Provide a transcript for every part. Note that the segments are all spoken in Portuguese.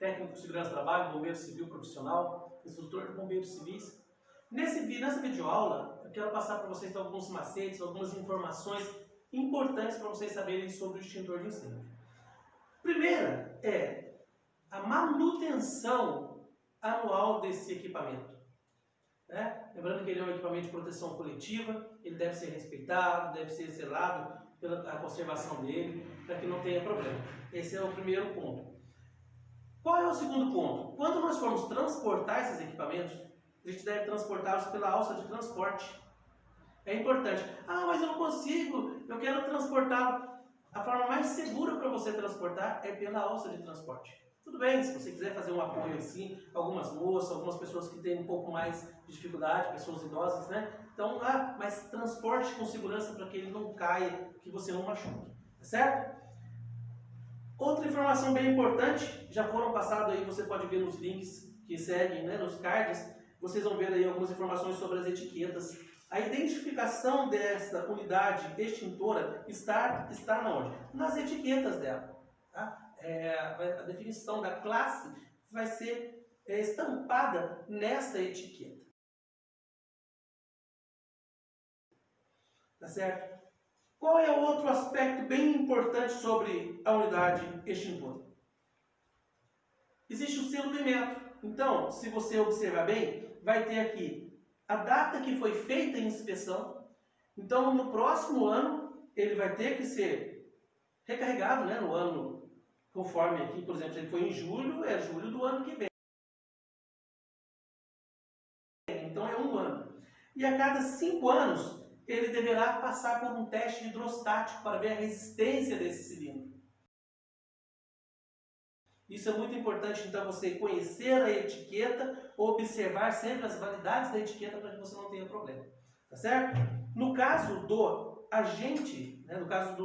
técnico de segurança do trabalho, bombeiro civil profissional, instrutor de bombeiros civis. Nessa videoaula, eu quero passar para vocês alguns macetes, algumas informações importantes para vocês saberem sobre o extintor de incêndio. Primeira é a manutenção anual desse equipamento. Lembrando que ele é um equipamento de proteção coletiva, ele deve ser respeitado, deve ser zelado pela conservação dele, para que não tenha problema. Esse é o primeiro ponto. Qual é o segundo ponto? Quando nós formos transportar esses equipamentos, a gente deve transportá-los pela alça de transporte. É importante. Ah, mas eu não consigo, eu quero transportá-lo. A forma mais segura para você transportar é pela alça de transporte. Tudo bem, se você quiser fazer um apoio assim, algumas moças, algumas pessoas que têm um pouco mais de dificuldade, pessoas idosas, né? Então, mas transporte com segurança para que ele não caia, que você não machuque, tá certo? Outra informação bem importante, já foram passadas aí, você pode ver nos links que seguem, né, nos cards, vocês vão ver aí algumas informações sobre as etiquetas. A identificação dessa unidade extintora está onde? Nas etiquetas dela. Tá? A definição da classe vai ser estampada nessa etiqueta. Tá certo? Qual é o outro aspecto bem importante sobre a unidade extintora? Existe o selo do Inmetro. Então, se você observar bem, vai ter aqui a data que foi feita a inspeção. Então, no próximo ano, ele vai ter que ser recarregado, né, no ano, conforme aqui, por exemplo, se ele foi em julho, é julho do ano que vem. Então, é um ano. E a cada 5 anos, ele deverá passar por um teste hidrostático para ver a resistência desse cilindro. Isso é muito importante, então, você conhecer a etiqueta, observar sempre as validades da etiqueta para que você não tenha problema. Tá certo? No caso do agente, né, no caso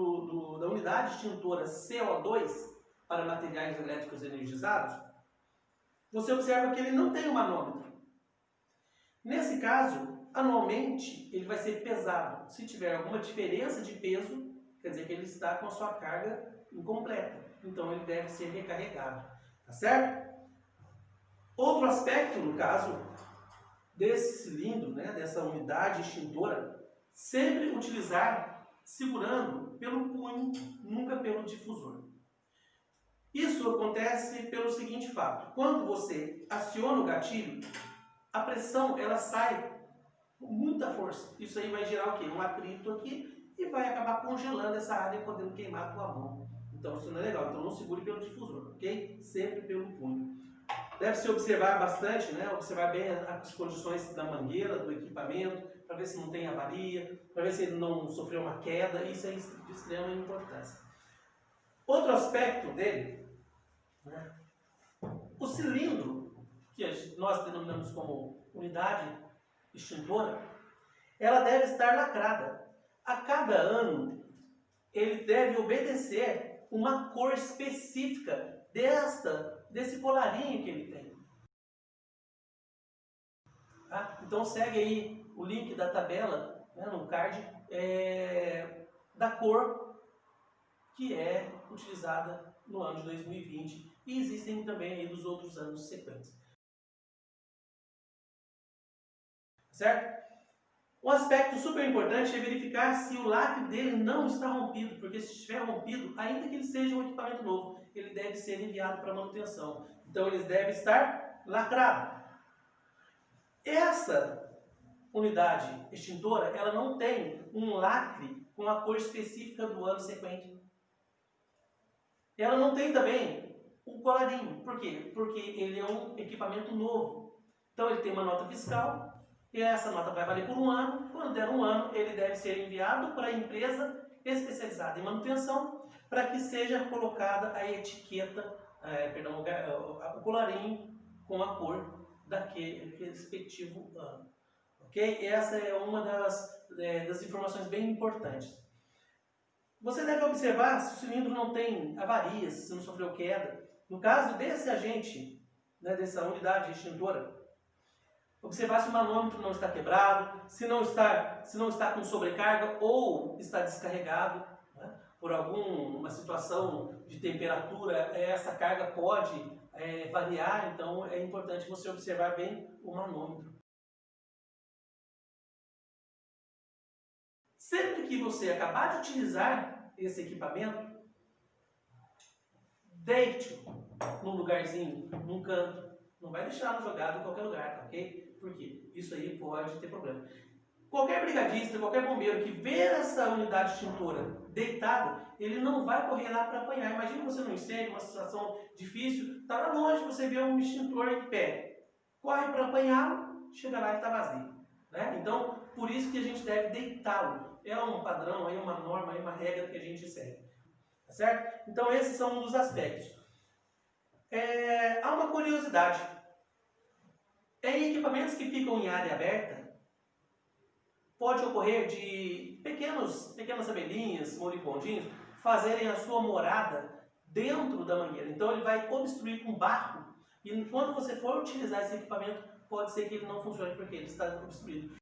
da unidade extintora CO2 para materiais elétricos energizados, você observa que ele não tem um manômetro. Nesse caso, anualmente, ele vai ser pesado. Se tiver alguma diferença de peso, quer dizer que ele está com a sua carga incompleta. Então, ele deve ser recarregado. Tá certo? Outro aspecto, no caso desse cilindro, né, dessa unidade extintora, sempre utilizar segurando pelo punho, nunca pelo difusor. Isso acontece pelo seguinte fato. Quando você aciona o gatilho, a pressão ela sai com muita força. Isso aí vai gerar o quê? Um atrito aqui e vai acabar congelando essa área, podendo queimar a tua mão. Então isso não é legal. Então não segure pelo difusor, ok? Sempre pelo punho. Deve-se observar bastante, né? Observar bem as condições da mangueira, do equipamento, para ver se não tem avaria, para ver se ele não sofreu uma queda. Isso é de extrema importância. Outro aspecto dele, né? O cilindro, que nós denominamos como unidade extintora, ela deve estar lacrada. A cada ano, ele deve obedecer uma cor específica desse colarinho que ele tem. Tá? Então segue aí o link da tabela, né, no card, da cor que é utilizada no ano de 2020 e existem também aí dos outros anos sequentes. Certo? Um aspecto super importante é verificar se o lacre dele não está rompido, porque se estiver rompido, ainda que ele seja um equipamento novo, ele deve ser enviado para manutenção. Então, ele deve estar lacrado. Essa unidade extintora, ela não tem um lacre com a cor específica do ano sequente. Ela não tem também um colarinho. Por quê? Porque ele é um equipamento novo. Então, ele tem uma nota fiscal, e essa nota vai valer por um ano. Quando der um ano, ele deve ser enviado para a empresa especializada em manutenção para que seja colocada a etiqueta, o colarinho com a cor daquele respectivo ano. Ok? Essa é uma das informações bem importantes. Você deve observar se o cilindro não tem avarias, se não sofreu queda. No caso desse agente, né, dessa unidade extintora, observar se o manômetro não está quebrado, se não está com sobrecarga ou está descarregado, né? Por alguma situação de temperatura, essa carga pode variar, então é importante você observar bem o manômetro. Sempre que você acabar de utilizar esse equipamento, deite-o num lugarzinho, num canto. Não vai deixá-lo jogado em qualquer lugar, tá ok? Porque isso aí pode ter problema. Qualquer brigadista, qualquer bombeiro que vê essa unidade extintora deitada, ele não vai correr lá para apanhar. Imagina você num incêndio, uma situação difícil, está lá longe, você vê um extintor em pé. Corre para apanhá-lo, chega lá e está vazio. Né? Então, por isso que a gente deve deitá-lo. É um padrão, é uma norma, é uma regra que a gente segue. Tá certo? Então, esses são um dos aspectos. Há uma curiosidade. Em equipamentos que ficam em área aberta, pode ocorrer de pequenas abelhinhas, moribundinhos, fazerem a sua morada dentro da mangueira. Então ele vai obstruir com barro e quando você for utilizar esse equipamento, pode ser que ele não funcione porque ele está obstruído.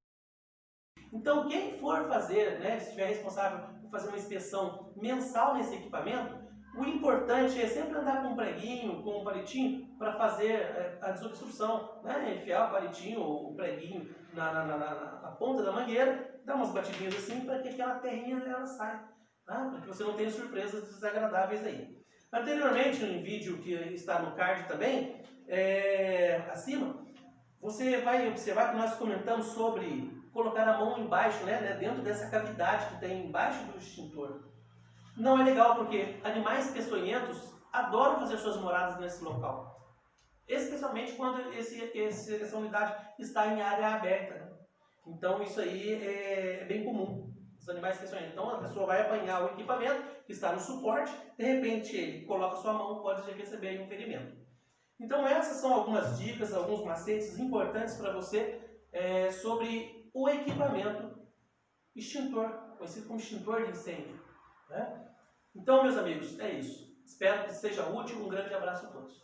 Então quem for fazer, né, se estiver responsável por fazer uma inspeção mensal nesse equipamento, o importante é sempre andar com um preguinho, com um palitinho, para fazer a desobstrução, né? Enfiar o palitinho ou o preguinho na ponta da mangueira, dar umas batidinhas assim para que aquela terrinha ela saia, tá? Para que você não tenha surpresas desagradáveis aí. Anteriormente, em vídeo que está no card também, acima, você vai observar que nós comentamos sobre colocar a mão embaixo, né, dentro dessa cavidade que tem embaixo do extintor. Não é legal porque animais peçonhentos adoram fazer suas moradas nesse local. Especialmente quando essa unidade está em área aberta. Né? Então isso aí é bem comum, os animais peçonhentos. Então a pessoa vai apanhar o equipamento que está no suporte, de repente ele coloca sua mão, pode receber um ferimento. Então essas são algumas dicas, alguns macetes importantes para você sobre o equipamento extintor, conhecido como extintor de incêndio. Né? Então, meus amigos, é isso. Espero que seja útil. Um grande abraço a todos.